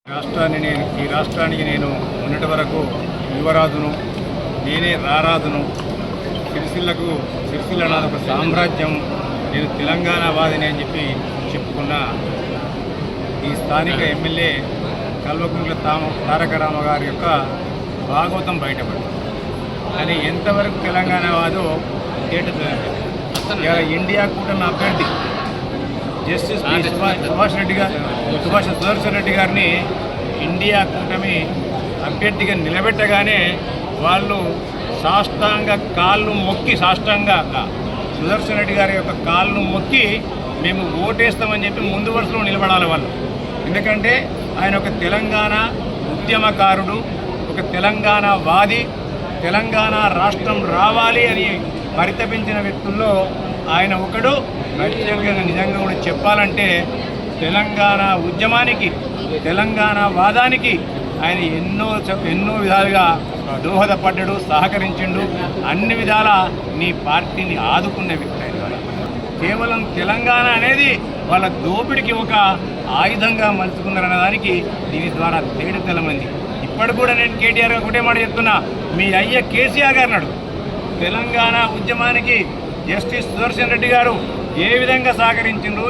ఈ రాష్ట్రానికి నేను మొన్నటి వరకు యువరాజును, నేనే రారాజును, సిరిసిల్ల నాది ఒక సామ్రాజ్యం, నేను తెలంగాణ వాదిని అని చెప్పి చెప్పుకున్న ఈ స్థానిక ఎమ్మెల్యే కల్వకుంట్ల తారక రామ గారి యొక్క భాగవతం బయటపడింది. కానీ ఎంతవరకు తెలంగాణ వాదో తేటతెల్లం. ఇండియా కూటమి అభ్యర్థి జస్టిస్ సుదర్శన్ రెడ్డి గారిని ఇండియా కూటమి అభ్యర్థిగా నిలబెట్టగానే వాళ్ళు సాష్టాంగ సుదర్శన్ రెడ్డి గారి యొక్క కాళ్ళను మొక్కి మేము ఓటేస్తామని చెప్పి ముందు వరుసలో నిలబడాలి వాళ్ళు. ఎందుకంటే ఆయన ఒక తెలంగాణ ఉద్యమకారుడు, ఒక తెలంగాణ వాది, తెలంగాణ రాష్ట్రం రావాలి అని పరితపించిన వ్యక్తుల్లో ఆయన ఒకడు. ప్రత్యేకంగా నిజంగా కూడా చెప్పాలంటే తెలంగాణ ఉద్యమానికి, తెలంగాణ వాదానికి ఆయన ఎన్నో విధాలుగా దోహదపడ్డాడు, సహకరించిండు. అన్ని విధాల నీ పార్టీని ఆదుకున్న వ్యక్తి ఆయన. కేవలం తెలంగాణ అనేది వాళ్ళ దోపిడికి ఒక ఆయుధంగా మలుచుకున్నారన్న దానికి దీని ద్వారా తేటతెల్లమైంది. ఇప్పటికి కూడా నేను కేటీఆర్ ఒకటే మాట చెప్తున్నా, మీ అయ్య కేసీఆర్ గారు నాడు తెలంగాణ ఉద్యమానికి జస్టిస్ సుదర్శన్ రెడ్డి గారు ఏ విధంగా సహకరించిండ్రు,